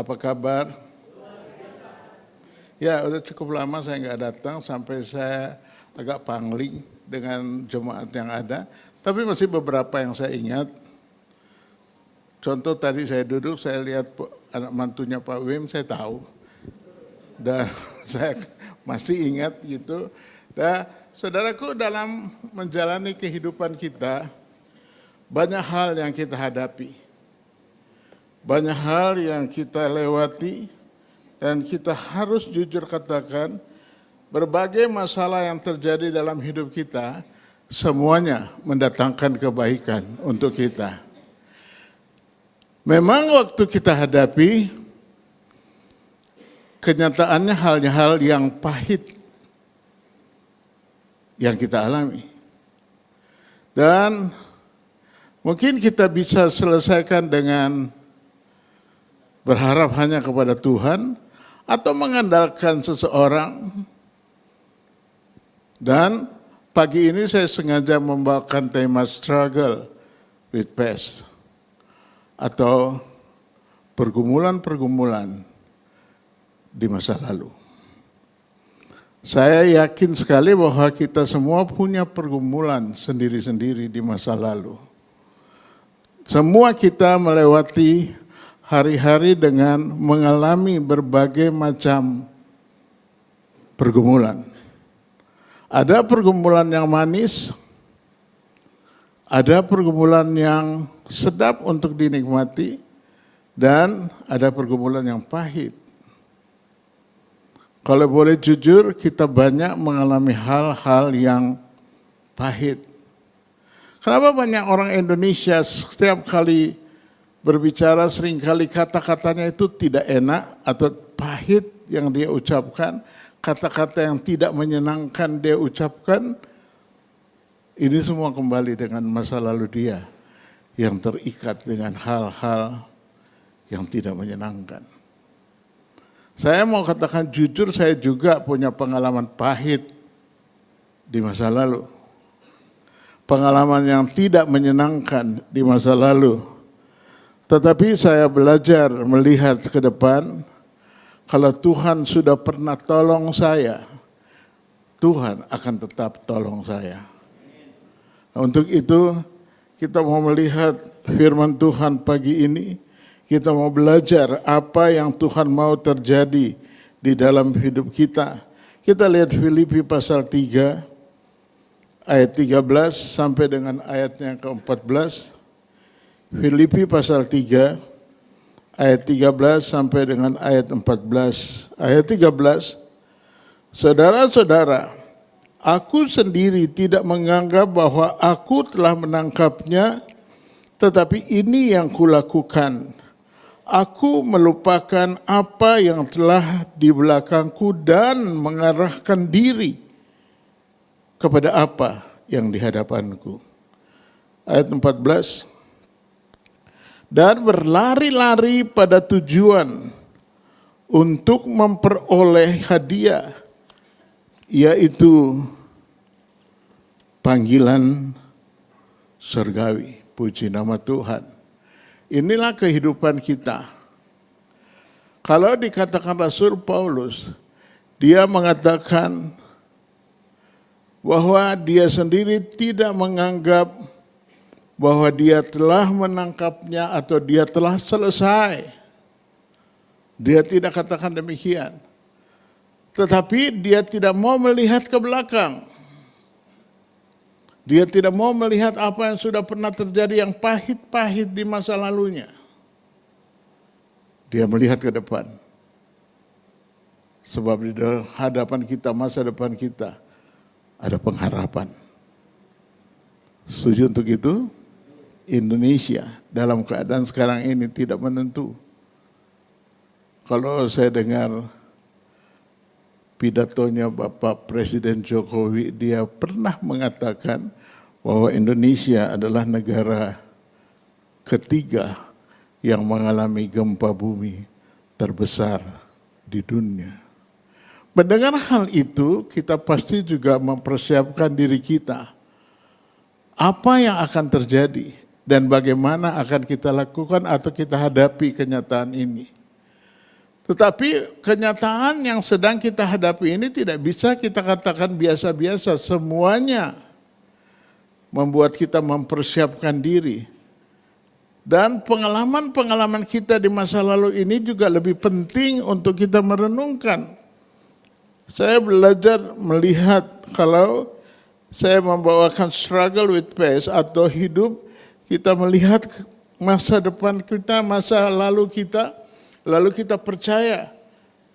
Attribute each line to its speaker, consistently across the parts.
Speaker 1: Apa kabar? Ya, udah cukup lama saya nggak datang sampai saya agak pangling dengan jemaat yang ada. Tapi masih beberapa yang saya ingat. Contoh tadi saya duduk, saya lihat anak mantunya Pak Wim, saya tahu. Dan saya masih ingat gitu. Dan saudaraku, dalam menjalani kehidupan kita, banyak hal yang kita hadapi. Banyak hal yang kita lewati dan kita harus jujur katakan berbagai masalah yang terjadi dalam hidup kita semuanya mendatangkan kebaikan untuk kita. Memang waktu kita hadapi kenyataannya hal-hal yang pahit yang kita alami. Dan mungkin kita bisa selesaikan dengan berharap hanya kepada Tuhan atau mengandalkan seseorang. Dan pagi ini saya sengaja membawakan tema struggle with past atau pergumulan-pergumulan di masa lalu. Saya yakin sekali bahwa kita semua punya pergumulan sendiri-sendiri di masa lalu. Semua kita melewati hari-hari dengan mengalami berbagai macam pergumulan. Ada pergumulan yang manis, ada pergumulan yang sedap untuk dinikmati, dan ada pergumulan yang pahit. Kalau boleh jujur, kita banyak mengalami hal-hal yang pahit. Kenapa banyak orang Indonesia setiap kali berbicara seringkali kata-katanya itu tidak enak atau pahit yang dia ucapkan, kata-kata yang tidak menyenangkan dia ucapkan, ini semua kembali dengan masa lalu dia yang terikat dengan hal-hal yang tidak menyenangkan. Saya mau katakan jujur, saya juga punya pengalaman pahit di masa lalu. Pengalaman yang tidak menyenangkan di masa lalu. Tetapi saya belajar melihat ke depan, kalau Tuhan sudah pernah tolong saya, Tuhan akan tetap tolong saya. Nah, untuk itu kita mau melihat firman Tuhan pagi ini, kita mau belajar apa yang Tuhan mau terjadi di dalam hidup kita. Kita lihat Filipi pasal 3, ayat 13 sampai dengan ayatnya ke-14. Filipi pasal 3 ayat 13 sampai dengan ayat 14. Ayat 13, saudara-saudara, aku sendiri tidak menganggap bahwa aku telah menangkapnya, tetapi ini yang kulakukan. Aku melupakan apa yang telah di belakangku dan mengarahkan diri kepada apa yang di hadapanku. Ayat 14, dan berlari-lari pada tujuan untuk memperoleh hadiah, yaitu panggilan surgawi. Puji nama Tuhan. Inilah kehidupan kita. Kalau dikatakan Rasul Paulus, dia mengatakan bahwa dia sendiri tidak menganggap bahwa dia telah menangkapnya atau dia telah selesai. Dia tidak katakan demikian. Tetapi dia tidak mau melihat ke belakang. Dia tidak mau melihat apa yang sudah pernah terjadi yang pahit-pahit di masa lalunya. Dia melihat ke depan. Sebab di hadapan kita, masa depan kita, ada pengharapan. Setuju untuk itu? Indonesia dalam keadaan sekarang ini tidak menentu. Kalau saya dengar pidatonya Bapak Presiden Jokowi, dia pernah mengatakan bahwa Indonesia adalah negara ketiga yang mengalami gempa bumi terbesar di dunia. Mendengar hal itu, kita pasti juga mempersiapkan diri kita. Apa yang akan terjadi dan bagaimana akan kita lakukan atau kita hadapi kenyataan ini. Tetapi kenyataan yang sedang kita hadapi ini tidak bisa kita katakan biasa-biasa. Semuanya membuat kita mempersiapkan diri. Dan pengalaman-pengalaman kita di masa lalu ini juga lebih penting untuk kita merenungkan. Saya belajar melihat kalau saya membawakan struggle with pace atau hidup, kita melihat masa depan kita, masa lalu kita, lalu kita percaya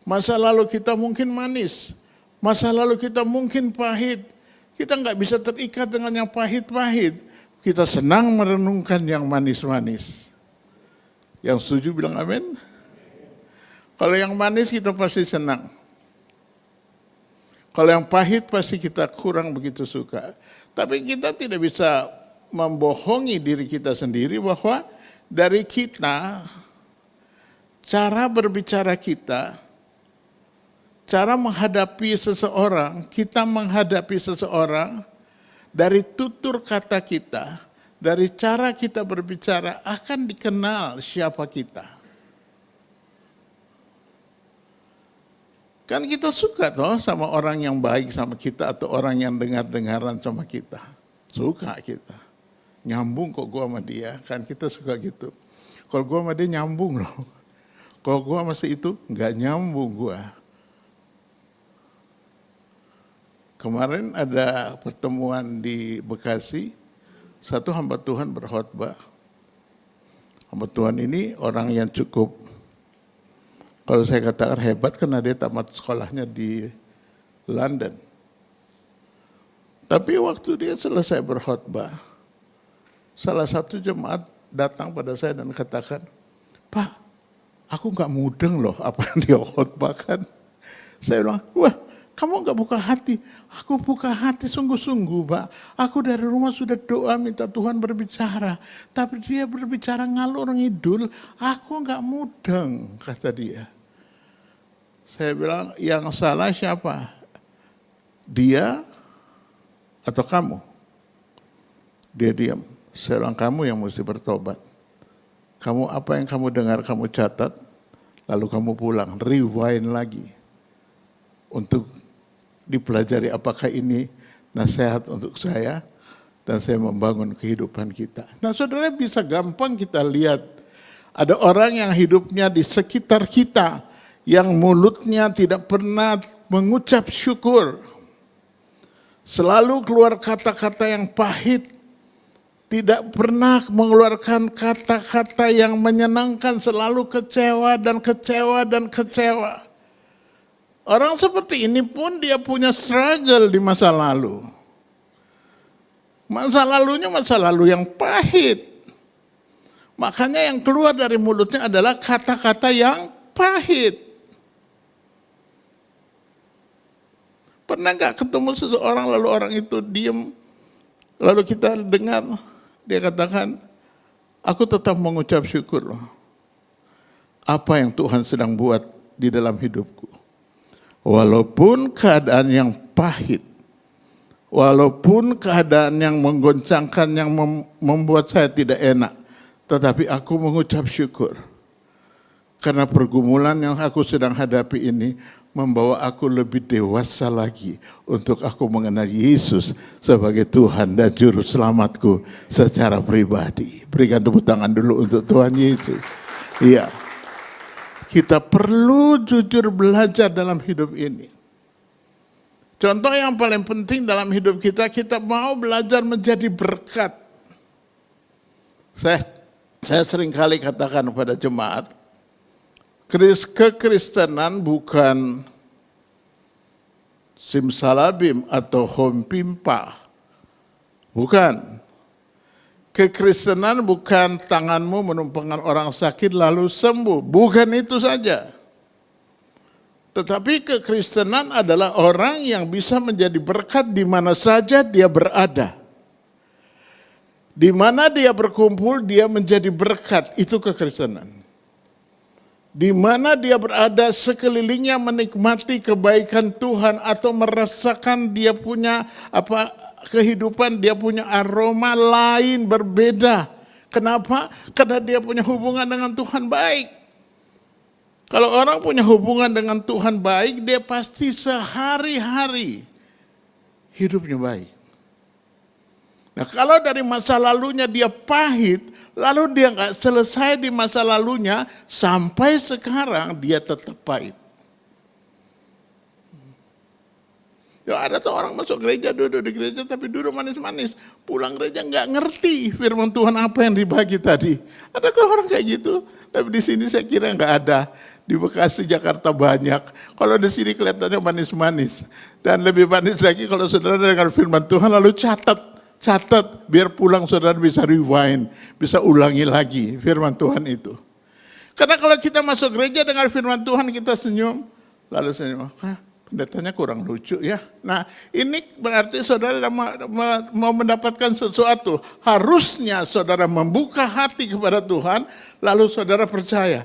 Speaker 1: masa lalu kita mungkin manis, masa lalu kita mungkin pahit. Kita nggak bisa terikat dengan yang pahit-pahit. Kita senang merenungkan yang manis-manis. Yang setuju bilang amin. Kalau yang manis kita pasti senang. Kalau yang pahit pasti kita kurang begitu suka. Tapi kita tidak bisa membohongi diri kita sendiri bahwa dari kita, cara berbicara kita, cara menghadapi seseorang, kita menghadapi seseorang, dari tutur kata kita, dari cara kita berbicara akan dikenal siapa kita. Kan kita suka toh sama orang yang baik sama kita atau orang yang dengar-dengaran sama kita. Suka kita. Nyambung kok gua sama dia, kan kita suka gitu. Kalau gua sama dia nyambung loh. Kalau gua masih itu nggak nyambung gua. Kemarin ada pertemuan di Bekasi, satu hamba Tuhan berkhotbah. Hamba Tuhan ini orang yang cukup, kalau saya katakan hebat karena dia tamat sekolahnya di London. Tapi waktu dia selesai berkhotbah, salah satu jemaat datang pada saya dan katakan, "Pak, aku nggak mudeng loh apa yang dia khotbahkan." Saya bilang, "Wah, kamu nggak buka hati?" "Aku buka hati sungguh-sungguh, Pak. Aku dari rumah sudah doa minta Tuhan berbicara. Tapi dia berbicara ngalur ngidul, aku nggak mudeng," kata dia. Saya bilang, yang salah siapa? Dia atau kamu? Dia diam. Saya bilang, kamu yang mesti bertobat. Kamu apa yang kamu dengar, kamu catat, lalu kamu pulang, rewind lagi. Untuk dipelajari apakah ini nasihat untuk saya, dan saya membangun kehidupan kita. Nah saudara, bisa gampang kita lihat, ada orang yang hidupnya di sekitar kita, yang mulutnya tidak pernah mengucap syukur. Selalu keluar kata-kata yang pahit, tidak pernah mengeluarkan kata-kata yang menyenangkan, selalu kecewa dan kecewa dan kecewa. Orang seperti ini pun dia punya struggle di masa lalu. Masa lalunya masa lalu yang pahit. Makanya yang keluar dari mulutnya adalah kata-kata yang pahit. Pernah nggak ketemu seseorang lalu orang itu diam, lalu kita dengar dia katakan, "Aku tetap mengucap syukur loh. Apa yang Tuhan sedang buat di dalam hidupku. Walaupun keadaan yang pahit, walaupun keadaan yang menggoncangkan, yang membuat saya tidak enak, tetapi aku mengucap syukur. Karena pergumulan yang aku sedang hadapi ini membawa aku lebih dewasa lagi untuk aku mengenal Yesus sebagai Tuhan dan Juru Selamatku secara pribadi." Berikan tepuk tangan dulu untuk Tuhan Yesus. Iya. Kita perlu jujur belajar dalam hidup ini. Contoh yang paling penting dalam hidup kita, kita mau belajar menjadi berkat. Saya sering kali katakan kepada jemaat, kekristenan bukan simsalabim atau hompimpa. Bukan. Kekristenan bukan tanganmu menumpangkan orang sakit lalu sembuh. Bukan itu saja. Tetapi kekristenan adalah orang yang bisa menjadi berkat di mana saja dia berada. Di mana dia berkumpul, dia menjadi berkat. Itu kekristenan. Di mana dia berada, sekelilingnya menikmati kebaikan Tuhan atau merasakan dia punya kehidupan, dia punya aroma lain berbeda. Kenapa? Karena dia punya hubungan dengan Tuhan baik. Kalau orang punya hubungan dengan Tuhan baik, dia pasti sehari-hari hidupnya baik. Nah, kalau dari masa lalunya dia pahit, lalu dia nggak selesai di masa lalunya, sampai sekarang dia tetap pahit. Ya ada tuh orang masuk gereja, duduk di gereja tapi duduk manis-manis. Pulang gereja nggak ngerti firman Tuhan apa yang dibagi tadi. Adakah orang kayak gitu? Tapi di sini saya kira nggak ada. Di Bekasi, Jakarta banyak. Kalau di sini kelihatannya manis-manis. Dan lebih manis lagi kalau saudara dengar firman Tuhan lalu catat biar pulang saudara bisa rewind, bisa ulangi lagi firman Tuhan itu. Karena kalau kita masuk gereja dengar firman Tuhan kita senyum, lalu senyum, pendetanya kurang lucu ya. Nah ini berarti saudara mau mendapatkan sesuatu. Harusnya saudara membuka hati kepada Tuhan, lalu saudara percaya,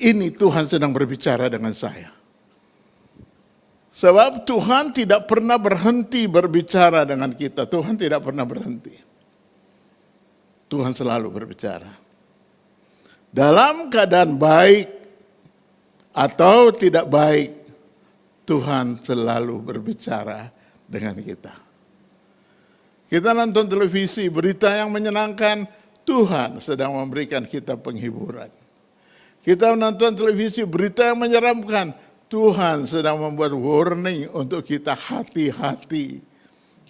Speaker 1: ini Tuhan sedang berbicara dengan saya. Sebab Tuhan tidak pernah berhenti berbicara dengan kita. Tuhan tidak pernah berhenti. Tuhan selalu berbicara. Dalam keadaan baik atau tidak baik, Tuhan selalu berbicara dengan kita. Kita nonton televisi, berita yang menyenangkan, Tuhan sedang memberikan kita penghiburan. Kita nonton televisi, berita yang menyeramkan, Tuhan sedang membuat warning untuk kita hati-hati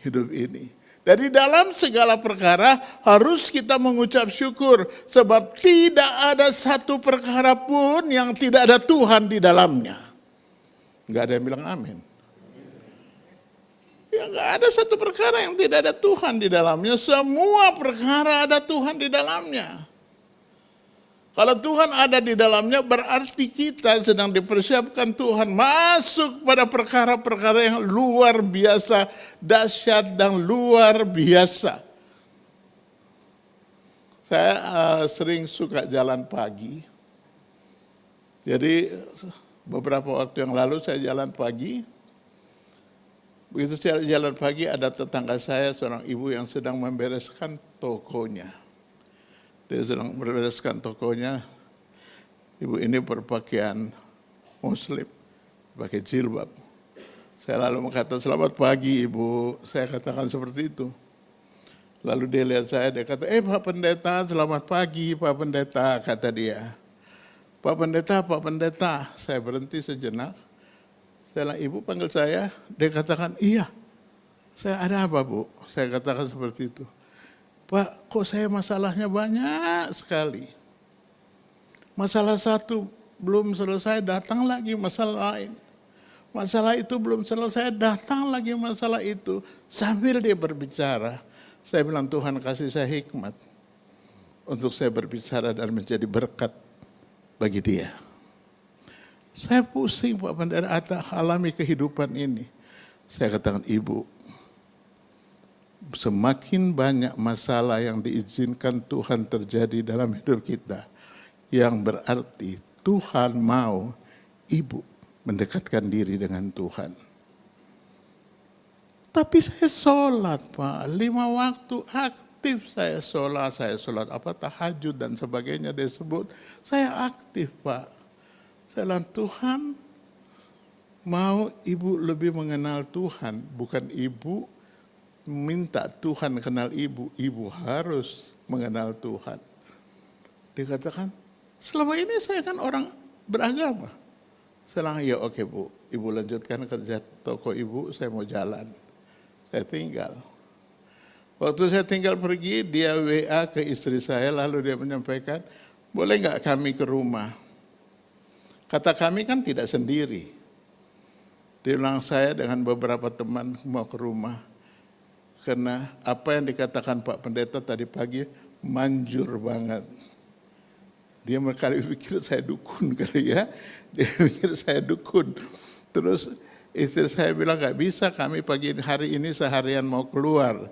Speaker 1: hidup ini. Dari dalam segala perkara harus kita mengucap syukur. Sebab tidak ada satu perkara pun yang tidak ada Tuhan di dalamnya. Enggak ada yang bilang amin. Ya enggak ada satu perkara yang tidak ada Tuhan di dalamnya. Semua perkara ada Tuhan di dalamnya. Kalau Tuhan ada di dalamnya berarti kita sedang dipersiapkan Tuhan masuk pada perkara-perkara yang luar biasa, dahsyat dan luar biasa. Saya sering suka jalan pagi. Jadi beberapa waktu yang lalu saya jalan pagi. Begitu saya jalan pagi ada tetangga saya seorang ibu yang sedang membereskan tokonya. Dia sedang membereskan tokonya. Ibu ini berpakaian muslim, pakai jilbab. Saya lalu berkata, selamat pagi ibu. Saya katakan seperti itu. Lalu dia lihat saya, dia kata, Pak Pendeta, selamat pagi Pak Pendeta, kata dia. Pak Pendeta. Saya berhenti sejenak. Saya bilang, ibu panggil saya. Dia katakan, iya. Saya ada apa bu? Saya katakan seperti itu. Pak, kok saya masalahnya banyak sekali. Masalah satu belum selesai, datang lagi masalah lain. Masalah itu belum selesai, datang lagi masalah itu. Sambil dia berbicara, saya bilang Tuhan kasih saya hikmat untuk saya berbicara dan menjadi berkat bagi dia. Saya pusing Pak Pendeta alami kehidupan ini. Saya katakan ibu, semakin banyak masalah yang diizinkan Tuhan terjadi dalam hidup kita, yang berarti Tuhan mau ibu mendekatkan diri dengan Tuhan. Tapi saya sholat Pak, 5 waktu aktif saya sholat apa tahajud dan sebagainya disebut, saya aktif Pak. Saya bilang Tuhan mau ibu lebih mengenal Tuhan, bukan ibu minta Tuhan kenal ibu, ibu harus mengenal Tuhan. Dikatakan, selama ini saya kan orang beragama. Saya bilang, ya oke bu, ibu lanjutkan kerja toko ibu, saya mau jalan. Saya tinggal. Waktu saya tinggal pergi, dia WA ke istri saya, lalu dia menyampaikan, boleh nggak kami ke rumah? Kata kami kan tidak sendiri. Dia bilang saya dengan beberapa teman mau ke rumah. Karena apa yang dikatakan Pak Pendeta tadi pagi manjur banget. Dia kali pikir saya dukun kali ya. Dia pikir saya dukun. Terus istri saya bilang nggak bisa, kami pagi hari ini seharian mau keluar.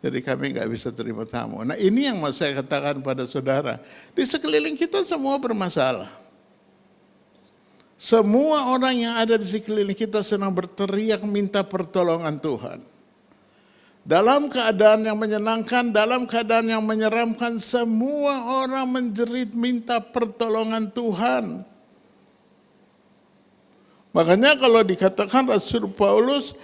Speaker 1: Jadi kami nggak bisa terima tamu. Nah ini yang mau saya katakan pada saudara. Di sekeliling kita semua bermasalah. Semua orang yang ada di sekeliling kita sedang berteriak minta pertolongan Tuhan. Dalam keadaan yang menyenangkan, dalam keadaan yang menyeramkan, semua orang menjerit minta pertolongan Tuhan. Makanya kalau dikatakan Rasul Paulus,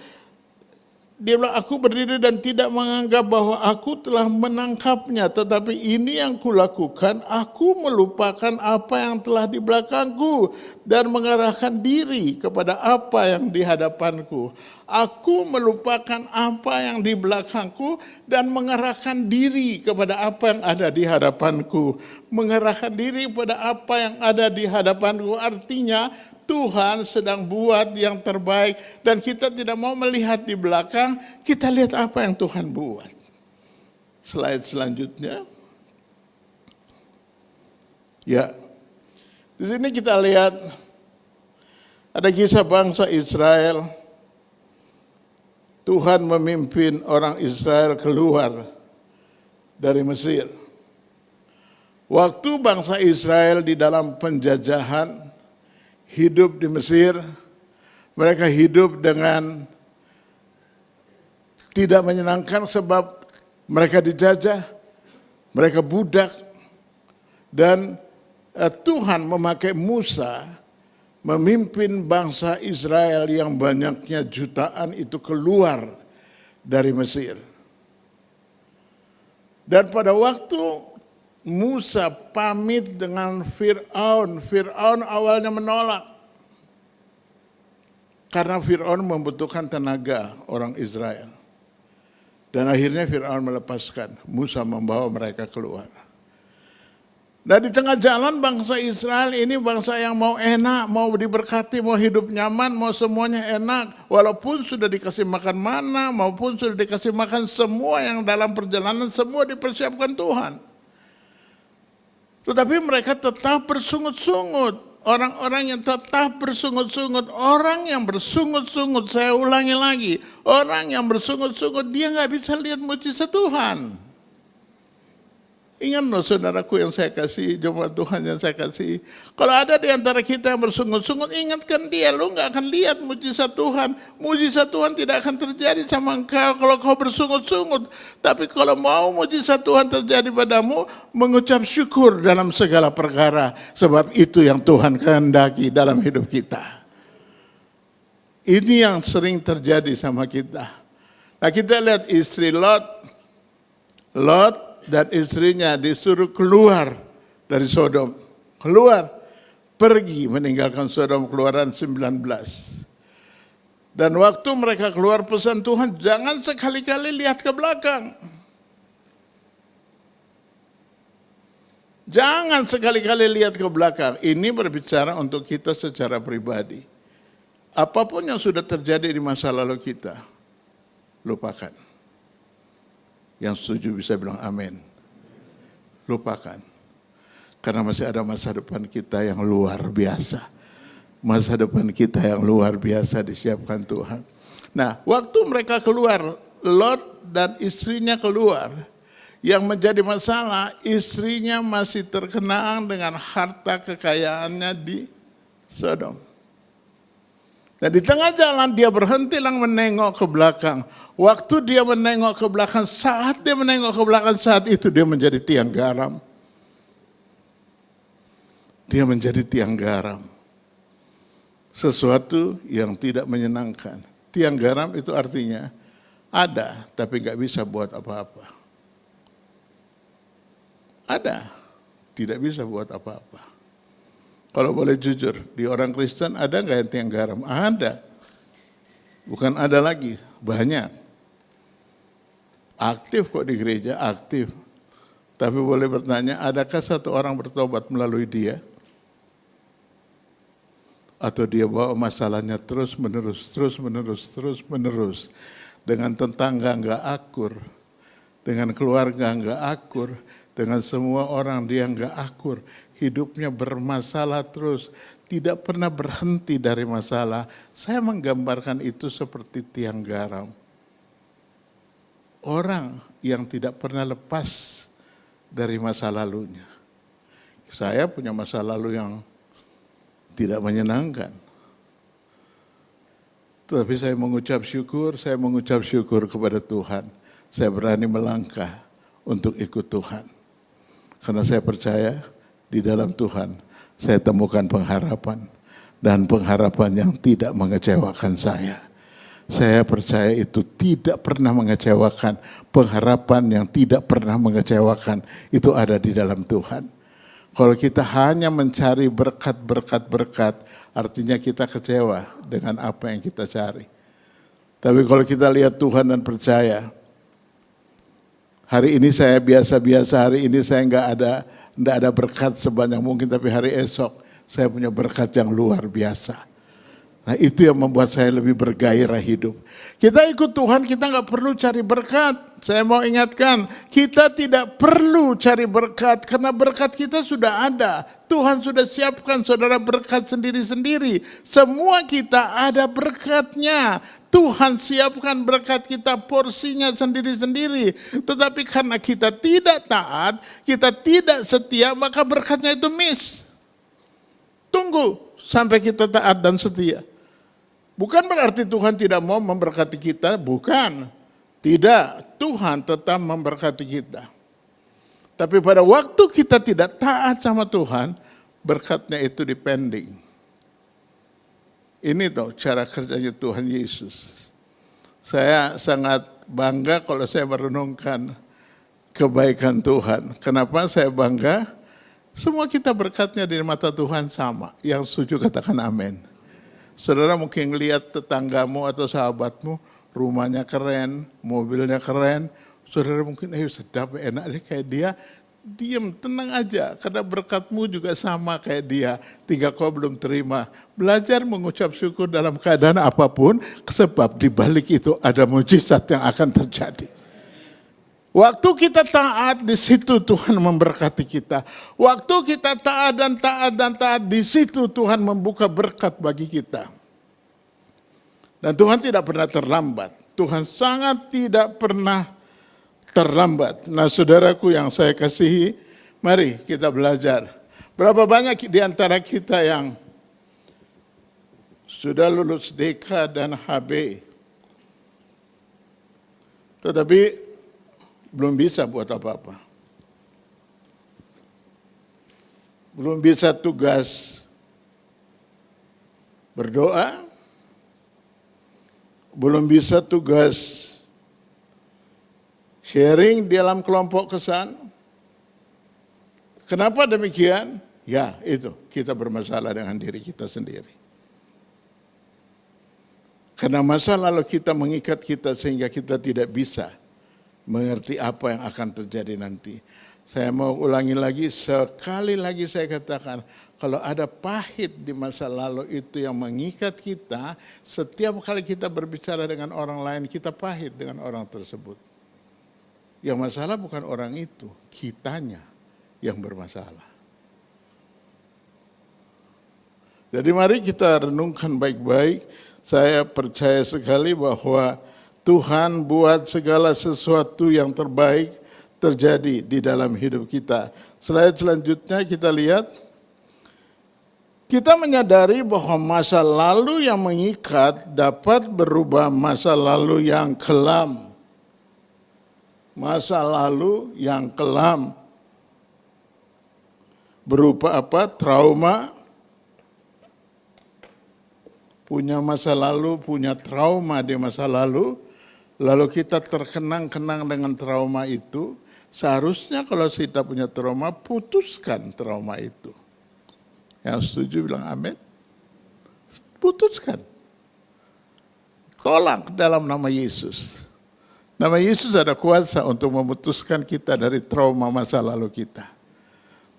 Speaker 1: dia bilang, aku berdiri dan tidak menganggap bahwa aku telah menangkapnya, tetapi ini yang kulakukan, aku melupakan apa yang telah di belakangku dan mengarahkan diri kepada apa yang di hadapanku. Aku melupakan apa yang di belakangku dan mengarahkan diri kepada apa yang ada di hadapanku. Mengarahkan diri kepada apa yang ada di hadapanku artinya Tuhan sedang buat yang terbaik dan kita tidak mau melihat di belakang, kita lihat apa yang Tuhan buat. Slide selanjutnya. Ya. Di sini kita lihat ada kisah bangsa Israel. Tuhan memimpin orang Israel keluar dari Mesir. Waktu bangsa Israel di dalam penjajahan, hidup di Mesir, mereka hidup dengan tidak menyenangkan sebab mereka dijajah, mereka budak, dan Tuhan memakai Musa memimpin bangsa Israel yang banyaknya jutaan itu keluar dari Mesir. Dan pada waktu Musa pamit dengan Fir'aun. Fir'aun awalnya menolak. Karena Fir'aun membutuhkan tenaga orang Israel. Dan akhirnya Fir'aun melepaskan. Musa membawa mereka keluar. Nah di tengah jalan bangsa Israel ini bangsa yang mau enak, mau diberkati, mau hidup nyaman, mau semuanya enak. Walaupun sudah dikasih makan mana, maupun sudah dikasih makan semua yang dalam perjalanan, semua dipersiapkan Tuhan. Tetapi mereka tetap bersungut-sungut. Orang-orang yang tetap bersungut-sungut. Orang yang bersungut-sungut, saya ulangi lagi. Orang yang bersungut-sungut, dia nggak bisa lihat mujizat Tuhan. Ingat loh saudaraku yang saya kasih, jemaat Tuhan yang saya kasih. Kalau ada di antara kita yang bersungut-sungut, ingatkan dia, lu nggak akan lihat mujizat Tuhan. Mujizat Tuhan tidak akan terjadi sama engkau kalau kau bersungut-sungut. Tapi kalau mau mujizat Tuhan terjadi padamu, mengucap syukur dalam segala perkara. Sebab itu yang Tuhan kehendaki dalam hidup kita. Ini yang sering terjadi sama kita. Nah kita lihat istri Lot dan istrinya disuruh keluar dari Sodom. Keluar, pergi meninggalkan Sodom, Keluaran 19. Dan waktu mereka keluar pesan Tuhan, jangan sekali-kali lihat ke belakang. Jangan sekali-kali lihat ke belakang. Ini berbicara untuk kita secara pribadi. Apapun yang sudah terjadi di masa lalu kita, lupakan. Yang setuju bisa bilang amin. Lupakan. Karena masih ada masa depan kita yang luar biasa. Masa depan kita yang luar biasa disiapkan Tuhan. Nah, waktu mereka keluar, Lot dan istrinya keluar. Yang menjadi masalah, istrinya masih terkenang dengan harta kekayaannya di Sodom. Dan di tengah jalan dia berhenti lang menengok ke belakang. Waktu dia menengok ke belakang, saat dia menengok ke belakang, saat itu dia menjadi tiang garam. Dia menjadi tiang garam. Sesuatu yang tidak menyenangkan. Tiang garam itu artinya ada, tapi nggak bisa buat apa-apa. Ada, tidak bisa buat apa-apa. Kalau boleh jujur, di orang Kristen ada nggak yang tiang garam? Ada. Bukan ada lagi, banyak. Aktif kok di gereja, aktif. Tapi boleh bertanya, adakah satu orang bertobat melalui dia? Atau dia bawa masalahnya terus menerus. Dengan tetangga nggak akur, dengan keluarga nggak akur, dengan semua orang dia nggak akur. Hidupnya bermasalah terus, tidak pernah berhenti dari masalah. Saya menggambarkan itu seperti tiang garam. Orang yang tidak pernah lepas dari masa lalunya. Saya punya masa lalu yang tidak menyenangkan. Tapi saya mengucap syukur kepada Tuhan. Saya berani melangkah untuk ikut Tuhan. Karena saya percaya di dalam Tuhan saya temukan pengharapan. dan pengharapan yang tidak mengecewakan saya. Saya percaya itu tidak pernah mengecewakan. Pengharapan yang tidak pernah mengecewakan itu ada di dalam Tuhan. Kalau kita hanya mencari berkat, artinya kita kecewa dengan apa yang kita cari. Tapi kalau kita lihat Tuhan dan percaya, hari ini saya biasa-biasa, hari ini saya enggak ada berkat sebanyak mungkin, tapi hari esok saya punya berkat yang luar biasa. Nah itu yang membuat saya lebih bergairah hidup. Kita ikut Tuhan, kita nggak perlu cari berkat. Saya mau ingatkan, kita tidak perlu cari berkat karena berkat kita sudah ada. Tuhan sudah siapkan saudara berkat sendiri-sendiri. Semua kita ada berkatnya. Tuhan siapkan berkat kita porsinya sendiri-sendiri. Tetapi karena kita tidak taat, kita tidak setia, maka berkatnya itu miss. Tunggu sampai kita taat dan setia. Bukan berarti Tuhan tidak mau memberkati kita, bukan. Tidak, Tuhan tetap memberkati kita. Tapi pada waktu kita tidak taat sama Tuhan, berkatnya itu dipending. Ini tuh cara kerjanya Tuhan Yesus. Saya sangat bangga kalau saya merenungkan kebaikan Tuhan. Kenapa saya bangga? Semua kita berkatnya di mata Tuhan sama. Yang setuju katakan amin. Saudara mungkin lihat tetanggamu atau sahabatmu, rumahnya keren, mobilnya keren. Saudara mungkin, sedap, enak deh kayak dia. Diam, tenang aja, karena berkatmu juga sama kayak dia. Tinggal kau belum terima. Belajar mengucap syukur dalam keadaan apapun, sebab di balik itu ada mujizat yang akan terjadi. Waktu kita taat, di situ Tuhan memberkati kita. Waktu kita taat dan taat, di situ Tuhan membuka berkat bagi kita. Dan Tuhan tidak pernah terlambat. Tuhan sangat tidak pernah terlambat. Nah saudaraku yang saya kasihi, mari kita belajar. Berapa banyak di antara kita yang sudah lulus DK dan HB, tetapi belum bisa buat apa-apa. Belum bisa tugas berdoa, belum bisa tugas sharing dalam kelompok kesan. Kenapa demikian? Ya itu, kita bermasalah dengan diri kita sendiri. Karena masa lalu kita mengikat kita sehingga kita tidak bisa mengerti apa yang akan terjadi nanti. Saya mau ulangi lagi, sekali lagi saya katakan, kalau ada pahit di masa lalu itu yang mengikat kita, setiap kali kita berbicara dengan orang lain, kita pahit dengan orang tersebut. Yang masalah bukan orang itu, kitanya yang bermasalah. Jadi mari kita renungkan baik-baik. Saya percaya sekali bahwa Tuhan buat segala sesuatu yang terbaik terjadi di dalam hidup kita. Slide selanjutnya kita lihat. Kita menyadari bahwa masa lalu yang mengikat dapat berubah masa lalu yang kelam. Masa lalu yang kelam. Berupa apa? Trauma. Punya masa lalu, punya trauma di masa lalu. Lalu kita terkenang-kenang dengan trauma itu, seharusnya kalau kita punya trauma, putuskan trauma itu. Yang setuju bilang amin. Putuskan. Tolak dalam nama Yesus. Nama Yesus ada kuasa untuk memutuskan kita dari trauma masa lalu kita.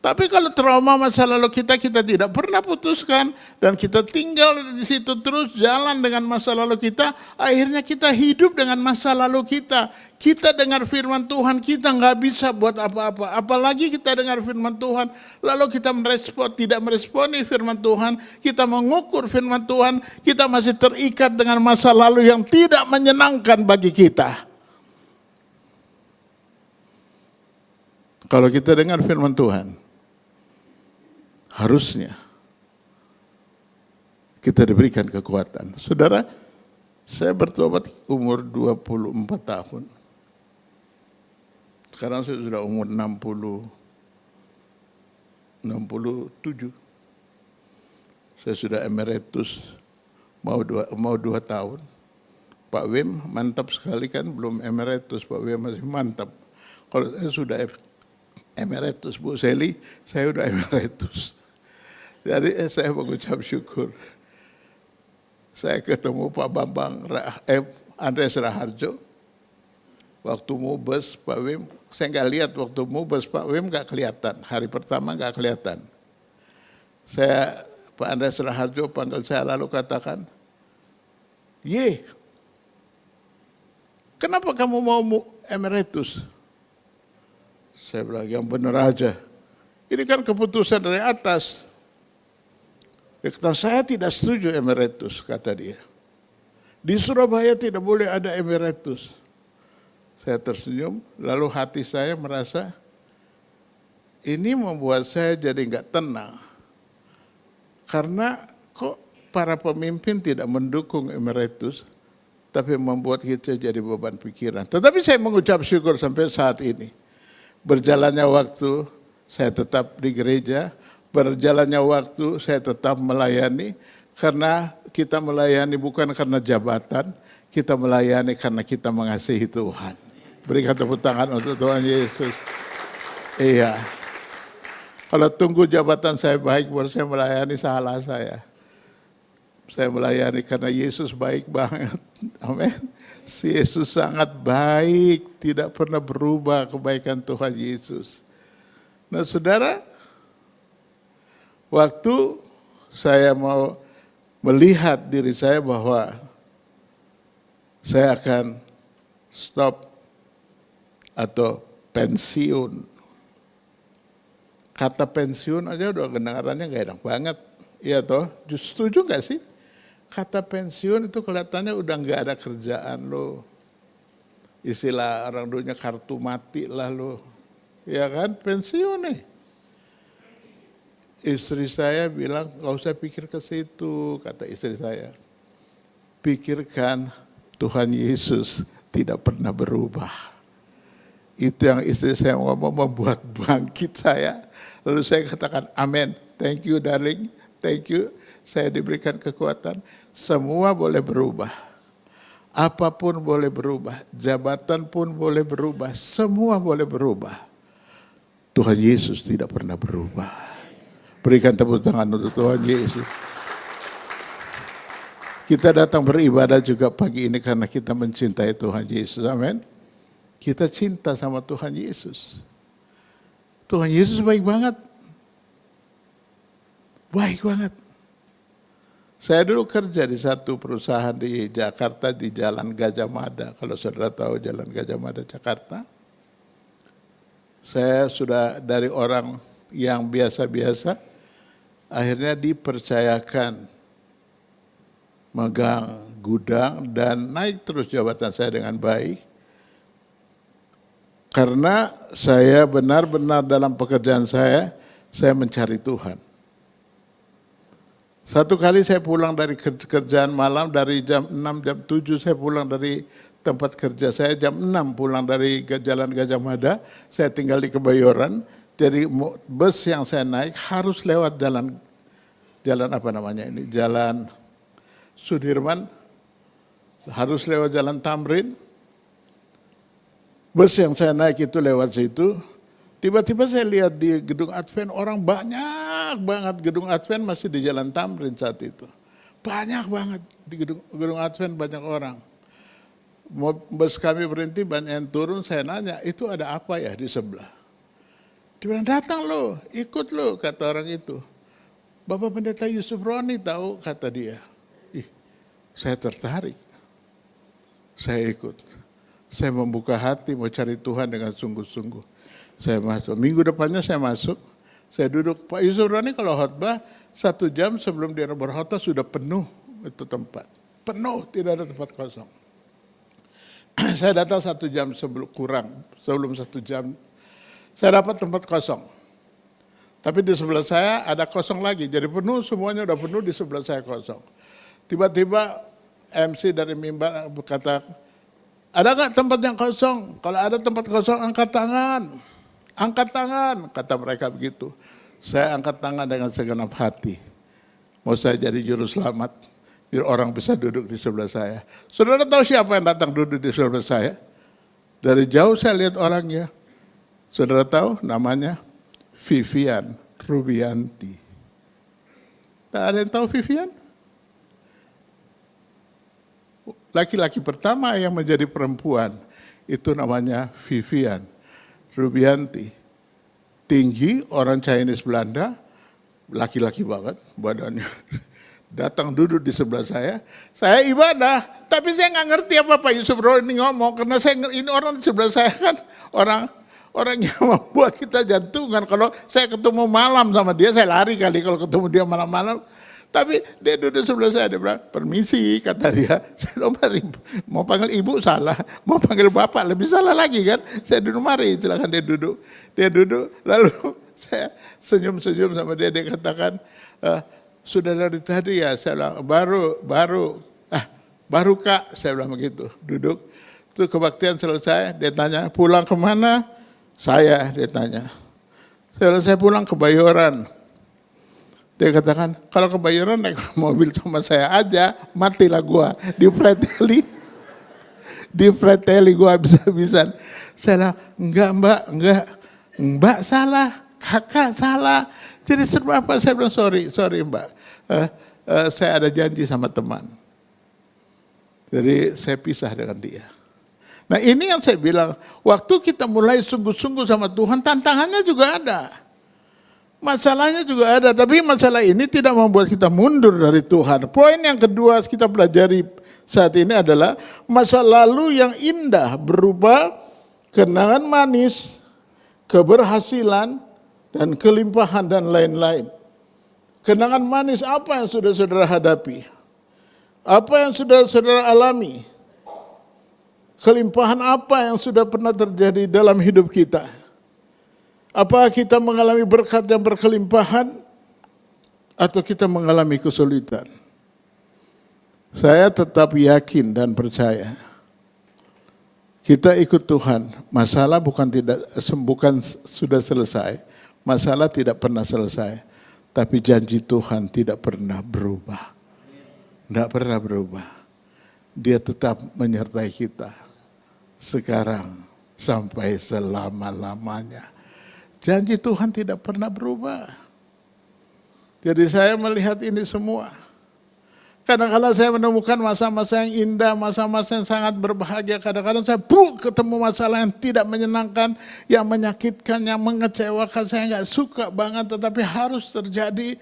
Speaker 1: Tapi kalau trauma masa lalu kita tidak pernah putuskan dan kita tinggal di situ terus jalan dengan masa lalu kita, akhirnya kita hidup dengan masa lalu kita. Kita dengar firman Tuhan, kita nggak bisa buat apa-apa. Apalagi kita dengar firman Tuhan, lalu kita tidak meresponi firman Tuhan, kita mengukur firman Tuhan, kita masih terikat dengan masa lalu yang tidak menyenangkan bagi kita. Kalau kita dengar firman Tuhan, harusnya kita diberikan kekuatan. Saudara, saya bertobat umur 24 tahun. Sekarang saya sudah umur 67. Saya sudah emeritus, mau 2 tahun. Pak Wim mantap sekali kan, belum emeritus, Pak Wim masih mantap. Kalau saya sudah emeritus, Bu Seli, saya udah emeritus. Jadi saya mengucap syukur. Saya ketemu Pak Andreas Raharjo, waktu mubes Pak Wim, saya nggak lihat waktu mubes Pak Wim nggak kelihatan, hari pertama nggak kelihatan. Pak Andreas Raharjo panggil saya lalu katakan, "Ye, kenapa kamu mau emeritus?" Saya bilang, yang benar aja. Ini kan keputusan dari atas. Dia kata, saya tidak setuju emeritus, kata dia. Di Surabaya tidak boleh ada emeritus. Saya tersenyum, lalu hati saya merasa, ini membuat saya jadi nggak tenang. Karena kok para pemimpin tidak mendukung emeritus, tapi membuat kita jadi beban pikiran. Tetapi saya mengucap syukur sampai saat ini. Berjalannya waktu, saya tetap di gereja. Berjalannya waktu, saya tetap melayani. Karena kita melayani bukan karena jabatan, kita melayani karena kita mengasihi Tuhan. Berikan tepuk tangan untuk Tuhan Yesus. Iya. Kalau tunggu jabatan saya baik, baru saya melayani, salah saya. Saya melayani karena Yesus baik banget. Amin. Si Yesus sangat baik, tidak pernah berubah kebaikan Tuhan Yesus. Nah saudara, waktu saya mau melihat diri saya bahwa saya akan stop atau pensiun. Kata pensiun aja udah kedengarannya gak enak banget. Iya toh, setuju gak sih? Kata pensiun itu kelihatannya udah gak ada kerjaan lo. Istilah orang dulunya kartu mati lah lo. Ya kan, pensiun nih. Istri saya bilang, gak usah pikir ke situ, kata istri saya. Pikirkan Tuhan Yesus tidak pernah berubah. Itu yang istri saya ngomong membuat bangkit saya. Lalu saya katakan, amin, thank you darling, thank you. Saya diberikan kekuatan, semua boleh berubah. Apapun boleh berubah, jabatan pun boleh berubah, semua boleh berubah. Tuhan Yesus tidak pernah berubah. Berikan tepuk tangan untuk Tuhan Yesus. Kita datang beribadah juga pagi ini karena kita mencintai Tuhan Yesus, amin. Kita cinta sama Tuhan Yesus. Tuhan Yesus baik banget. Baik banget. Saya dulu kerja di satu perusahaan di Jakarta di Jalan Gajah Mada. Kalau saudara tahu Jalan Gajah Mada Jakarta. Saya sudah dari orang yang biasa-biasa, akhirnya dipercayakan megang gudang dan naik terus jabatan saya dengan baik. Karena saya benar-benar dalam pekerjaan saya mencari Tuhan. Satu kali saya pulang dari kerjaan malam, dari jam 6, jam 7 saya pulang dari tempat kerja saya, jam 6 pulang dari Jalan Gajah Mada, saya tinggal di Kebayoran, jadi bus yang saya naik harus lewat jalan apa namanya ini, Jalan Sudirman, harus lewat Jalan Tamrin. Bus yang saya naik itu lewat situ, tiba-tiba saya lihat di gedung Advent orang banyak banget, gedung Advent masih di Jalan Tamrin saat itu. Banyak banget di gedung Advent banyak orang. Bus kami berhenti, banyak yang turun, saya nanya, itu ada apa ya di sebelah? Dia bilang, datang lo, ikut lo, kata orang itu. Bapak Pendeta Yusuf Roni tahu, kata dia. Ih, saya tertarik. Saya ikut. Saya membuka hati, mau cari Tuhan dengan sungguh-sungguh. Saya masuk. Minggu depannya saya masuk. Saya duduk. Pak Yusuf Roni kalau khotbah, 1 jam sebelum dia berkhotbah sudah penuh itu tempat. Penuh, tidak ada tempat kosong. Saya datang 1 jam sebelum 1 jam. Saya dapat tempat kosong. Tapi di sebelah saya ada kosong lagi. Jadi penuh, semuanya udah penuh, di sebelah saya kosong. Tiba-tiba MC dari mimbar berkata, ada nggak tempat yang kosong? Kalau ada tempat kosong, angkat tangan. Angkat tangan, kata mereka begitu. Saya angkat tangan dengan segenap hati. Mau saya jadi juru selamat, biar orang bisa duduk di sebelah saya. Saudara tahu siapa yang datang duduk di sebelah saya? Dari jauh saya lihat orangnya. Saudara tahu namanya Vivian Rubianti. Tak ada yang tahu Vivian? Laki-laki pertama yang menjadi perempuan itu namanya Vivian Rubianti. Tinggi, orang Chinese Belanda, laki-laki banget badannya. Datang duduk di sebelah saya ibadah, tapi saya nggak ngerti apa Pak Yusuf Roni ngomong, karena ini orang di sebelah saya kan orang yang membuat kita jantungan. Kalau saya ketemu malam sama dia, saya lari kali kalau ketemu dia malam-malam. Tapi dia duduk sebelah saya, dia bilang, permisi, kata dia. Saya mari, mau panggil ibu salah, mau panggil bapak lebih salah lagi kan. Saya duduk, mari, silakan dia duduk. Dia duduk, lalu saya senyum-senyum sama dia katakan, sudah dari tadi ya, saya bilang, baru Kak, saya bilang begitu, duduk. Itu kebaktian selesai, dia tanya, pulang kemana? Dia tanya. Saya pulang ke Bayoran. Dia katakan, kalau ke Bayoran naik mobil sama saya aja, matilah gua. Di preteli gua habis-habisan. Saya bilang, enggak, mbak salah, kakak salah. Jadi serba apa? Saya bilang, sorry mbak, saya ada janji sama teman. Jadi saya pisah dengan dia. Nah ini yang saya bilang, waktu kita mulai sungguh-sungguh sama Tuhan, tantangannya juga ada. Masalahnya juga ada, tapi masalah ini tidak membuat kita mundur dari Tuhan. Poin yang kedua kita pelajari saat ini adalah masa lalu yang indah berupa kenangan manis, keberhasilan, dan kelimpahan dan lain-lain. Kenangan manis apa yang sudah saudara hadapi? Apa yang sudah saudara alami? Kelimpahan apa yang sudah pernah terjadi dalam hidup kita? Apa kita mengalami berkat yang berkelimpahan atau kita mengalami kesulitan? Saya tetap yakin dan percaya kita ikut Tuhan. Masalah bukan sudah selesai, masalah tidak pernah selesai, tapi janji Tuhan tidak pernah berubah. Tidak pernah berubah. Dia tetap menyertai kita sekarang sampai selama-lamanya. Janji Tuhan tidak pernah berubah. Jadi saya melihat ini semua. Kadang-kadang saya menemukan masa-masa yang indah, masa-masa yang sangat berbahagia. Kadang-kadang saya ketemu masalah yang tidak menyenangkan, yang menyakitkan, yang mengecewakan. Saya nggak suka banget, tetapi harus terjadi.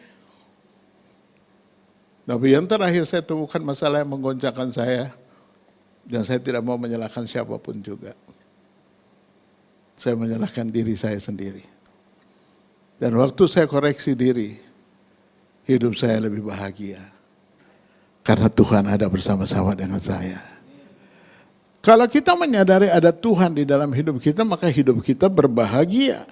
Speaker 1: Tapi yang terakhir saya temukan masalah yang menggoncangkan saya. Dan saya tidak mau menyalahkan siapapun juga. Saya menyalahkan diri saya sendiri. Dan waktu saya koreksi diri, hidup saya lebih bahagia. Karena Tuhan ada bersama-sama dengan saya. Kalau kita menyadari ada Tuhan di dalam hidup kita, maka hidup kita berbahagia.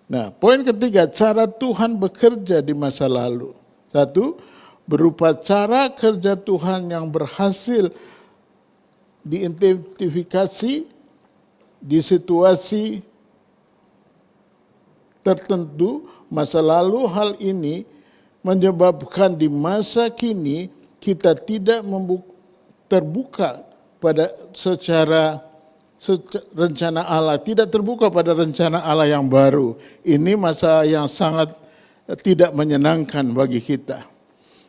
Speaker 1: Nah, poin ketiga, cara Tuhan bekerja di masa lalu. Satu, berupa cara kerja Tuhan yang berhasil diidentifikasi di situasi tertentu. Masa lalu hal ini menyebabkan di masa kini kita tidak terbuka pada secara rencana Allah, tidak terbuka pada rencana Allah yang baru. Ini masa yang sangat tidak menyenangkan bagi kita.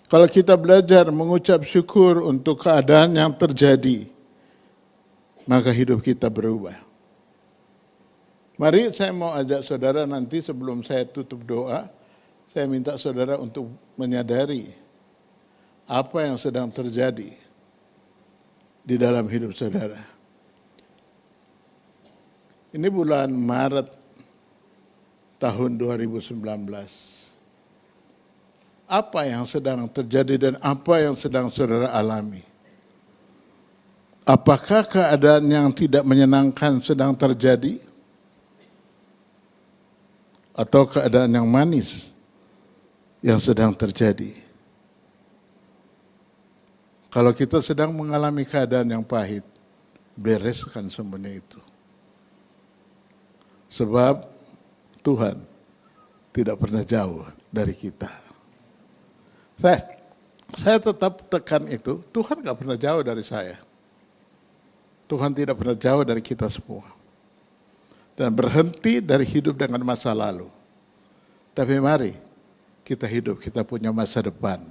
Speaker 1: Kalau kita belajar mengucap syukur untuk keadaan yang terjadi, maka hidup kita berubah. Mari saya mau ajak saudara nanti sebelum saya tutup doa, saya minta saudara untuk menyadari apa yang sedang terjadi di dalam hidup saudara. Ini bulan Maret tahun 2019. Apa yang sedang terjadi dan apa yang sedang saudara alami? Apakah keadaan yang tidak menyenangkan sedang terjadi? Atau keadaan yang manis yang sedang terjadi? Kalau kita sedang mengalami keadaan yang pahit, bereskan semuanya itu. Sebab Tuhan tidak pernah jauh dari kita. Saya tetap tekan itu, Tuhan gak pernah jauh dari saya. Tuhan tidak pernah jauh dari kita semua. Dan berhenti dari hidup dengan masa lalu. Tapi mari kita hidup, kita punya masa depan.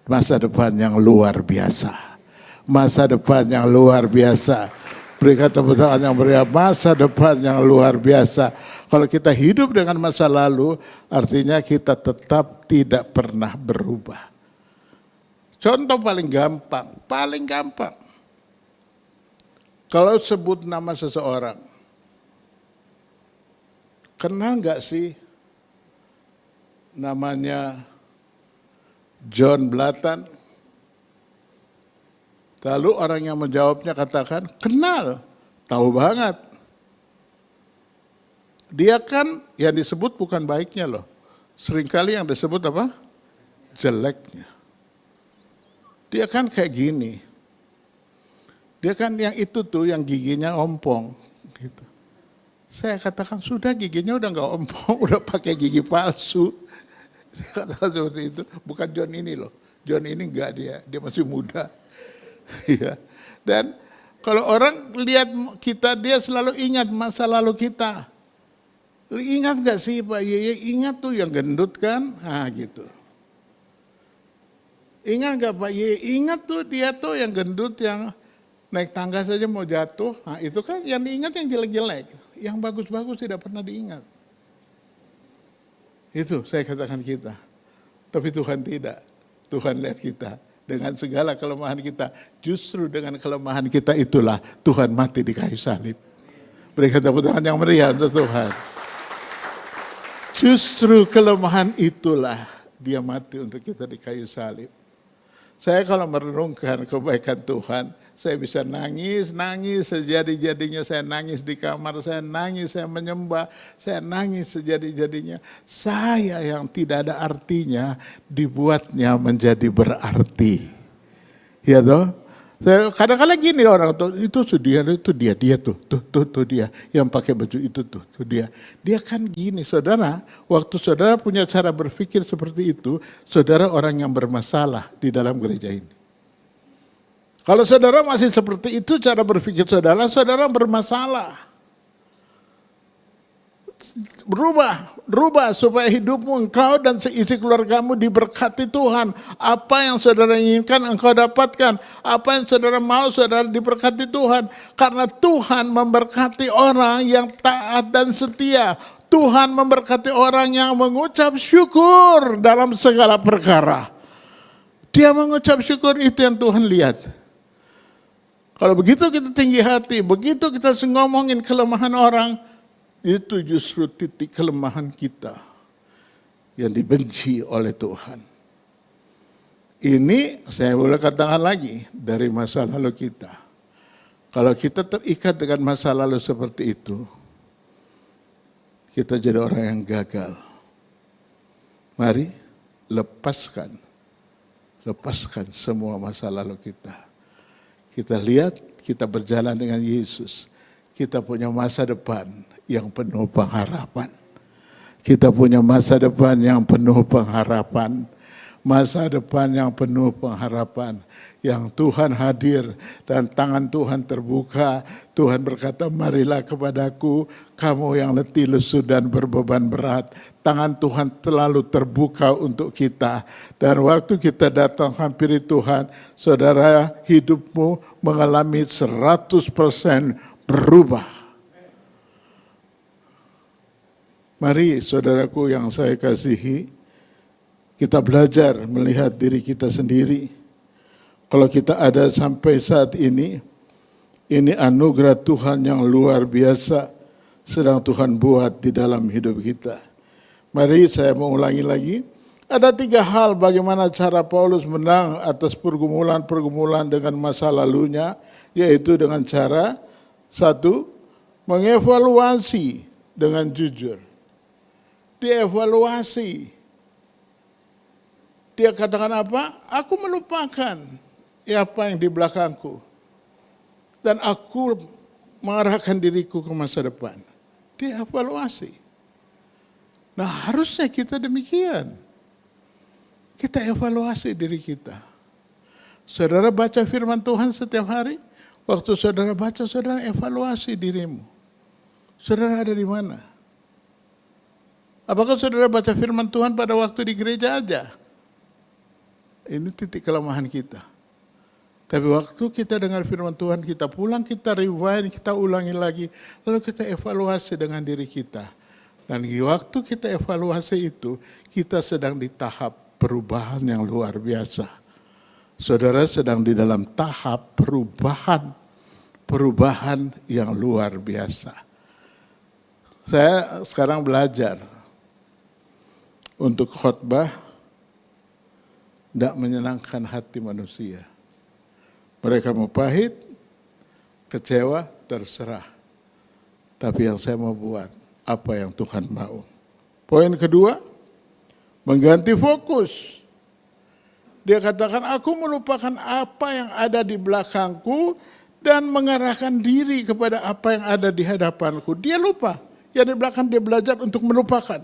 Speaker 1: Masa depan yang luar biasa. Masa depan yang luar biasa. Berikan tepuk tangan yang meriah, masa depan yang luar biasa. Kalau kita hidup dengan masa lalu, artinya kita tetap tidak pernah berubah. Contoh paling gampang. Kalau sebut nama seseorang, kenal nggak sih namanya John Blatan? Lalu orang yang menjawabnya katakan, kenal, tahu banget. Dia kan yang disebut bukan baiknya loh. Seringkali yang disebut apa? Jeleknya. Dia kan kayak gini. Dia kan yang itu tuh yang giginya ompong. Gitu. Saya katakan sudah giginya udah nggak ompong, udah pakai gigi palsu. Dia katakan seperti itu. Bukan John ini loh. John ini enggak dia masih muda. Ya. Dan kalau orang lihat kita, dia selalu ingat masa lalu kita. Ingat gak sih Pak Yeye? Ingat tuh yang gendut kan? Nah gitu. Ingat gak Pak Yeye? Ingat tuh dia tuh yang gendut, yang naik tangga saja mau jatuh. Nah itu kan yang diingat yang jelek-jelek. Yang bagus-bagus tidak pernah diingat. Itu saya katakan kita. Tapi Tuhan tidak. Tuhan lihat kita. Dengan segala kelemahan kita, justru dengan kelemahan kita itulah Tuhan mati di kayu salib. Berikan tepuk tangan yang meriah untuk Tuhan. Justru kelemahan itulah dia mati untuk kita di kayu salib. Saya kalau merenungkan kebaikan Tuhan, saya bisa nangis sejadi-jadinya, saya nangis di kamar, saya nangis, saya menyembah, saya nangis sejadi-jadinya. Saya yang tidak ada artinya dibuatnya menjadi berarti. Ya toh? Kadang-kadang gini orang tuh, itu dia tuh dia yang pakai baju itu tuh dia. Dia kan gini, saudara, waktu saudara punya cara berpikir seperti itu, saudara orang yang bermasalah di dalam gereja ini. Kalau saudara masih seperti itu cara berpikir saudara, saudara bermasalah. Berubah supaya hidupmu, engkau dan seisi keluargamu diberkati Tuhan. Apa yang saudara inginkan engkau dapatkan. Apa yang saudara mau saudara diberkati Tuhan. Karena Tuhan memberkati orang yang taat dan setia. Tuhan memberkati orang yang mengucap syukur dalam segala perkara. Dia mengucap syukur, itu yang Tuhan lihat. Kalau begitu kita tinggi hati, begitu kita ngomongin kelemahan orang, itu justru titik kelemahan kita yang dibenci oleh Tuhan. Ini saya boleh katakan lagi dari masa lalu kita. Kalau kita terikat dengan masa lalu seperti itu, kita jadi orang yang gagal. Mari lepaskan semua masa lalu kita. Kita lihat, kita berjalan dengan Yesus. Kita punya masa depan yang penuh pengharapan. Kita punya masa depan yang penuh pengharapan. Masa depan yang penuh pengharapan. Yang Tuhan hadir dan tangan Tuhan terbuka. Tuhan berkata, marilah kepadaku kamu yang letih lesu dan berbeban berat. Tangan Tuhan selalu terbuka untuk kita. Dan waktu kita datang hampiri Tuhan, saudara, hidupmu mengalami 100% berubah. Mari saudaraku yang saya kasihi, kita belajar melihat diri kita sendiri. Kalau kita ada sampai saat ini anugerah Tuhan yang luar biasa sedang Tuhan buat di dalam hidup kita. Mari saya mau ulangi lagi. Ada 3 hal bagaimana cara Paulus menang atas pergumulan-pergumulan dengan masa lalunya, yaitu dengan cara 1, mengevaluasi dengan jujur. Dievaluasi. Dia katakan apa? Aku melupakan apa yang di belakangku. Dan aku mengarahkan diriku ke masa depan. Dievaluasi. Nah harusnya kita demikian. Kita evaluasi diri kita. Saudara baca firman Tuhan setiap hari, waktu saudara baca, saudara evaluasi dirimu. Saudara ada di mana? Apakah saudara baca firman Tuhan pada waktu di gereja aja? Ini titik kelemahan kita. Tapi waktu kita dengar firman Tuhan, kita pulang, kita rewind, kita ulangi lagi. Lalu kita evaluasi dengan diri kita. Dan di waktu kita evaluasi itu, kita sedang di tahap perubahan yang luar biasa. Saudara sedang di dalam tahap perubahan yang luar biasa. Saya sekarang belajar untuk khotbah tidak menyenangkan hati manusia. Mereka mau pahit, kecewa, terserah. Tapi yang saya mau buat, apa yang Tuhan mau. Poin kedua, mengganti fokus. Dia katakan, aku melupakan apa yang ada di belakangku dan mengarahkan diri kepada apa yang ada di hadapanku. Dia lupa. Yang di belakang dia belajar untuk melupakan.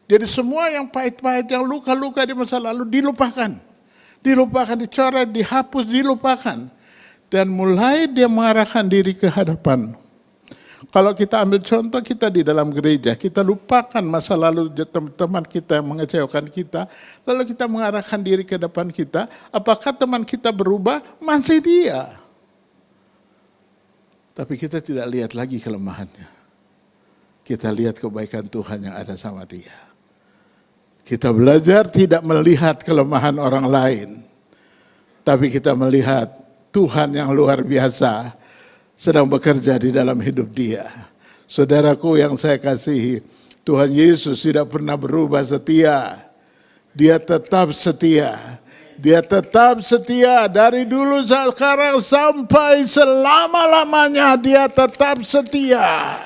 Speaker 1: Jadi semua yang pahit-pahit, yang luka-luka di masa lalu dilupakan. Dilupakan, dicoret, dihapus, dilupakan. Dan mulai dia mengarahkan diri ke hadapan. Kalau kita ambil contoh kita di dalam gereja, kita lupakan masa lalu teman-teman kita yang mengecewakan kita, lalu kita mengarahkan diri ke depan kita, apakah teman kita berubah? Masih dia. Tapi kita tidak lihat lagi kelemahannya. Kita lihat kebaikan Tuhan yang ada sama dia. Kita belajar tidak melihat kelemahan orang lain, tapi kita melihat Tuhan yang luar biasa sedang bekerja di dalam hidup dia. Saudaraku yang saya kasihi, Tuhan Yesus tidak pernah berubah setia. Dia tetap setia. Dia tetap setia dari dulu sekarang sampai selama-lamanya dia tetap setia.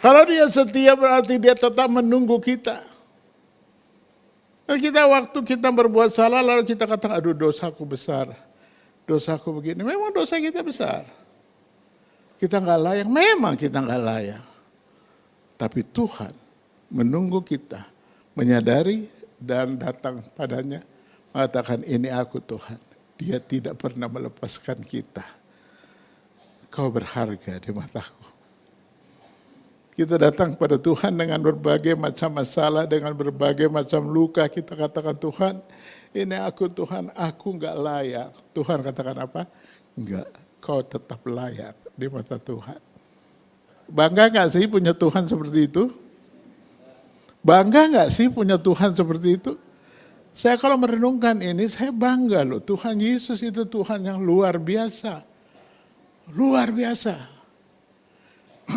Speaker 1: Kalau dia setia berarti dia tetap menunggu kita. Kita waktu kita berbuat salah lalu kita katakan, aduh dosaku besar. Dosaku begini, memang dosa kita besar. Kita nggak layak, memang kita nggak layak. Tapi Tuhan menunggu kita, menyadari dan datang padanya, mengatakan ini aku Tuhan. Dia tidak pernah melepaskan kita. Kau berharga di mataku. Kita datang pada Tuhan dengan berbagai macam masalah, dengan berbagai macam luka. Kita katakan Tuhan, ini aku Tuhan, aku enggak layak. Tuhan katakan apa? Enggak, kau tetap layak di mata Tuhan. Bangga enggak sih punya Tuhan seperti itu? Bangga enggak sih punya Tuhan seperti itu? Saya kalau merenungkan ini, saya bangga loh. Tuhan Yesus itu Tuhan yang luar biasa. Luar biasa.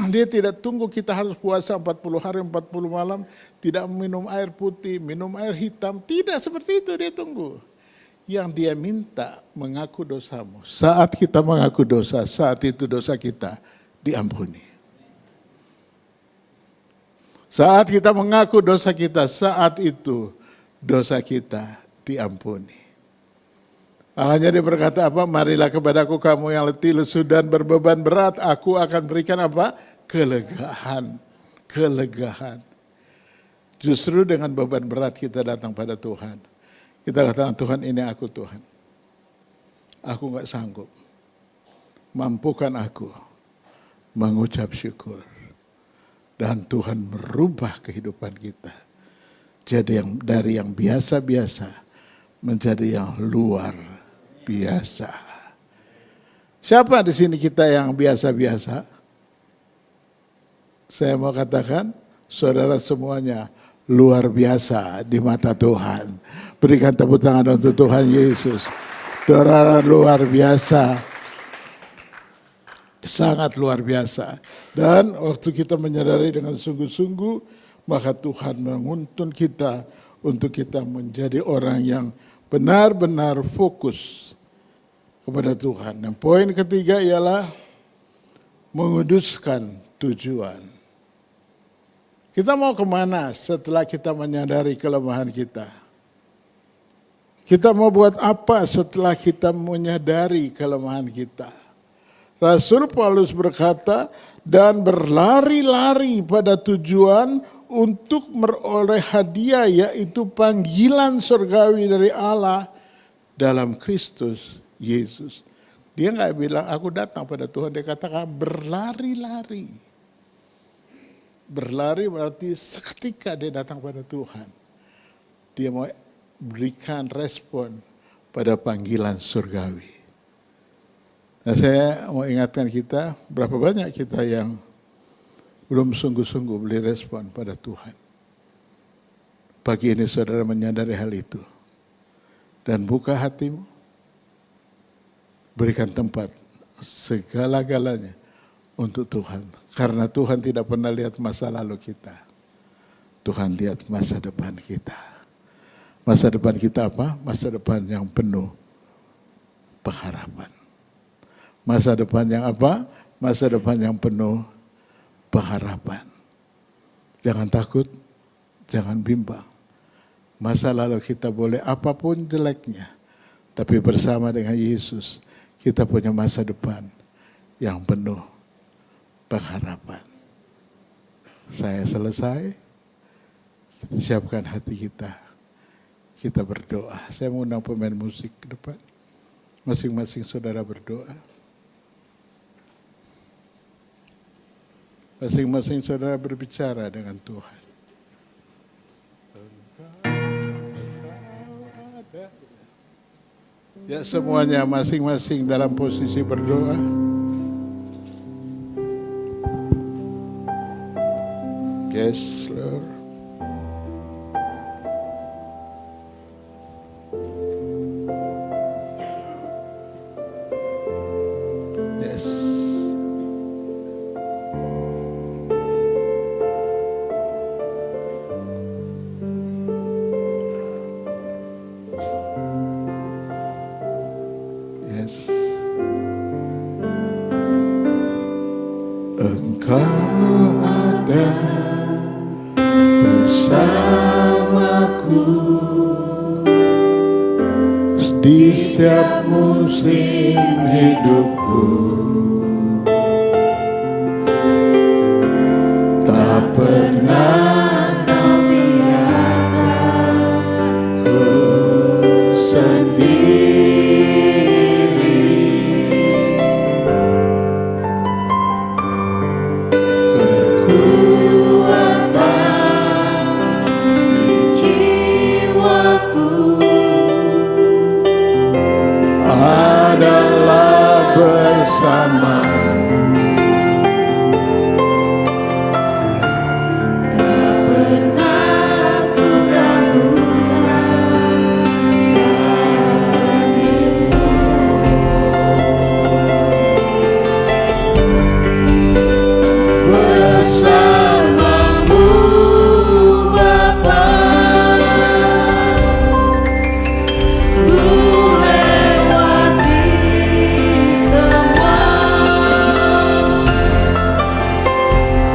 Speaker 1: Dia tidak tunggu kita harus puasa 40 hari 40 malam, tidak minum air putih, minum air hitam, tidak seperti itu dia tunggu. Yang dia minta mengaku dosamu. Saat kita mengaku dosa, saat itu dosa kita diampuni. Saat kita mengaku dosa kita, saat itu dosa kita diampuni. Makanya dia berkata apa? Marilah kepadaku kamu yang letih, lesu dan berbeban berat. Aku akan berikan apa? Kelegaan. Kelegaan. Justru dengan beban berat kita datang pada Tuhan. Kita katakan Tuhan ini aku Tuhan. Aku gak sanggup. Mampukan aku mengucap syukur. Dan Tuhan merubah kehidupan kita. Jadi dari yang biasa-biasa menjadi yang luar biasa. Siapa di sini kita yang biasa-biasa? Saya mau katakan, saudara semuanya luar biasa di mata Tuhan. Berikan tepuk tangan untuk Tuhan Yesus. Saudara luar biasa. Sangat luar biasa. Dan waktu kita menyadari dengan sungguh-sungguh, maka Tuhan menuntun kita untuk kita menjadi orang yang benar-benar fokus kepada Tuhan. Dan poin ketiga ialah menguduskan tujuan. Kita mau kemana setelah kita menyadari kelemahan kita? Kita mau buat apa setelah kita menyadari kelemahan kita? Rasul Paulus berkata, dan berlari-lari pada tujuan untuk meroleh hadiah, yaitu panggilan surgawi dari Allah dalam Kristus Yesus. Dia nggak bilang aku datang pada Tuhan, dia katakan berlari-lari. Berlari berarti seketika dia datang pada Tuhan. Dia mau berikan respon pada panggilan surgawi. Nah, saya mau ingatkan kita, berapa banyak kita yang belum sungguh-sungguh beri respon pada Tuhan. Pagi ini saudara menyadari hal itu. Dan buka hatimu, berikan tempat segala-galanya untuk Tuhan. Karena Tuhan tidak pernah lihat masa lalu kita. Tuhan lihat masa depan kita. Masa depan kita apa? Masa depan yang penuh pengharapan. Masa depan yang apa? Masa depan yang penuh pengharapan. Jangan takut, jangan bimbang. Masa lalu kita boleh apapun jeleknya, tapi bersama dengan Yesus, kita punya masa depan yang penuh pengharapan. Saya selesai, siapkan hati kita. Kita berdoa. Saya mengundang pemain musik ke depan. Masing-masing saudara berdoa. Masing-masing saudara berbicara dengan Tuhan. Ya, semuanya masing-masing dalam posisi berdoa. Yes, Lord. Yes. Yes. Engkau ada bersamaku di setiap musim hidupku. Tak pernah kau biarkan ku sendiri. Bersamamu, tak pernah ku ragukan kasih-Mu. Bersamamu Bapa, ku lewati semua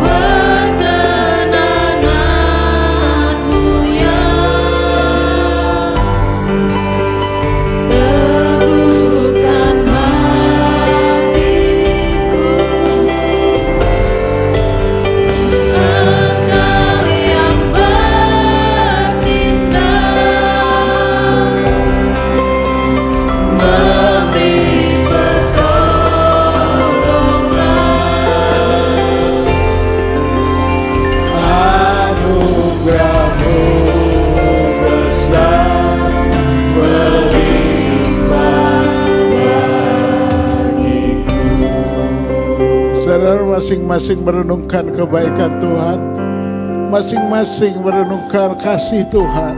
Speaker 1: perkenananmu yang teguhkan hatiku. Engkau yang bertindak, memberi pertolongan. Anugerah-Mu besar melimpah bagiku. Saudara masing-masing merenungkan kebaikan Tuhan, masing-masing merenungkan kasih Tuhan.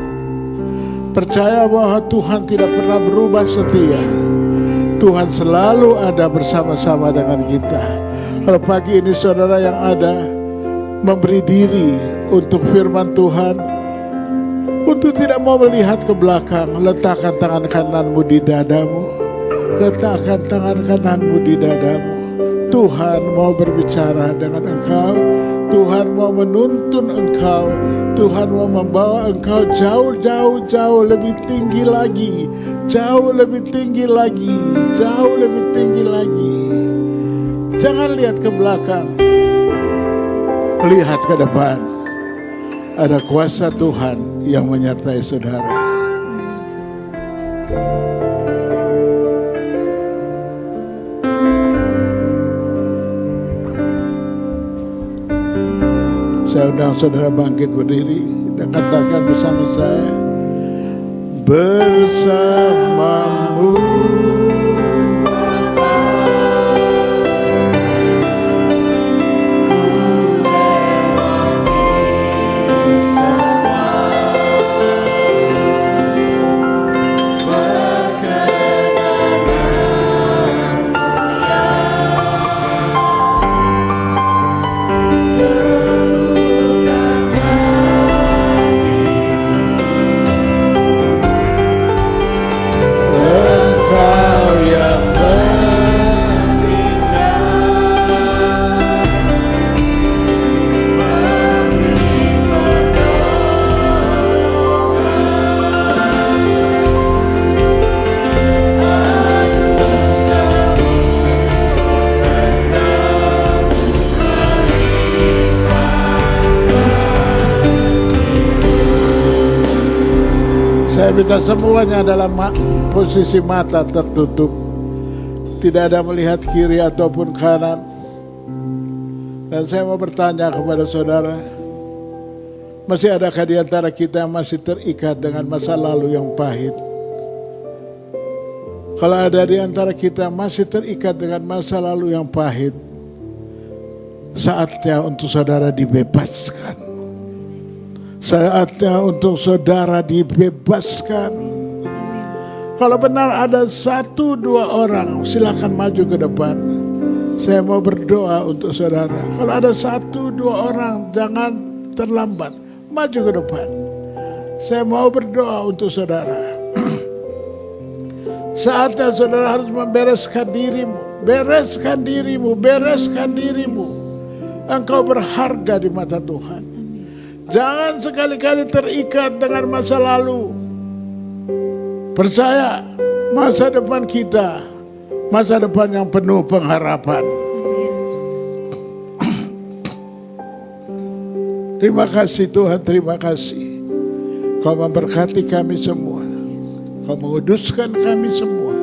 Speaker 1: Percaya bahwa Tuhan tidak pernah berubah setia. Tuhan selalu ada bersama-sama dengan kita. Kalau pagi ini saudara yang ada memberi diri untuk firman Tuhan, untuk tidak mau melihat ke belakang, letakkan tangan kananmu di dadamu. Letakkan tangan kananmu di dadamu. Tuhan mau berbicara dengan engkau. Tuhan mau menuntun engkau. Tuhan mau membawa engkau jauh lebih tinggi lagi. Jauh lebih tinggi lagi. Jauh lebih tinggi lagi. Jangan lihat ke belakang, lihat ke depan. Ada kuasa Tuhan yang menyertai saudara. Saya undang saudara bangkit berdiri dan katakan bersama saya, bersamamu saya minta semuanya dalam posisi mata tertutup, tidak ada melihat kiri ataupun kanan. Dan saya mau bertanya kepada saudara, masih adakah di antara kita yang masih terikat dengan masa lalu yang pahit? Kalau ada di antara kita yang masih terikat dengan masa lalu yang pahit, saatnya untuk saudara dibebaskan. Saatnya untuk saudara dibebaskan. Kalau benar ada 1-2 orang, silakan maju ke depan. Saya mau berdoa untuk saudara. Kalau ada 1-2 orang, jangan terlambat, maju ke depan. Saya mau berdoa untuk saudara. Saatnya saudara harus membereskan dirimu. Bereskan dirimu, bereskan dirimu. Engkau berharga di mata Tuhan. Jangan sekali-kali terikat dengan masa lalu. Percaya, masa depan kita, masa depan yang penuh pengharapan. Terima kasih Tuhan, terima kasih. Kau memberkati kami semua. Kau menguduskan kami semua.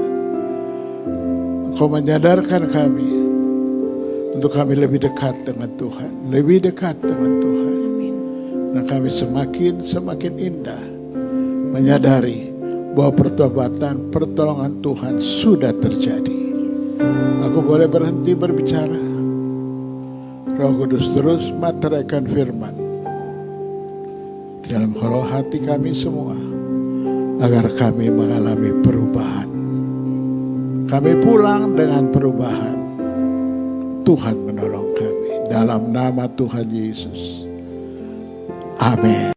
Speaker 1: Kau menyadarkan kami untuk kami lebih dekat dengan Tuhan, lebih dekat dengan Tuhan. Dan kami semakin indah menyadari bahwa pertobatan, pertolongan Tuhan sudah terjadi. Aku boleh berhenti berbicara. Roh Kudus terus meteraikan firman dalam roh hati kami semua, agar kami mengalami perubahan. Kami pulang dengan perubahan. Tuhan menolong kami dalam nama Tuhan Yesus. Amin.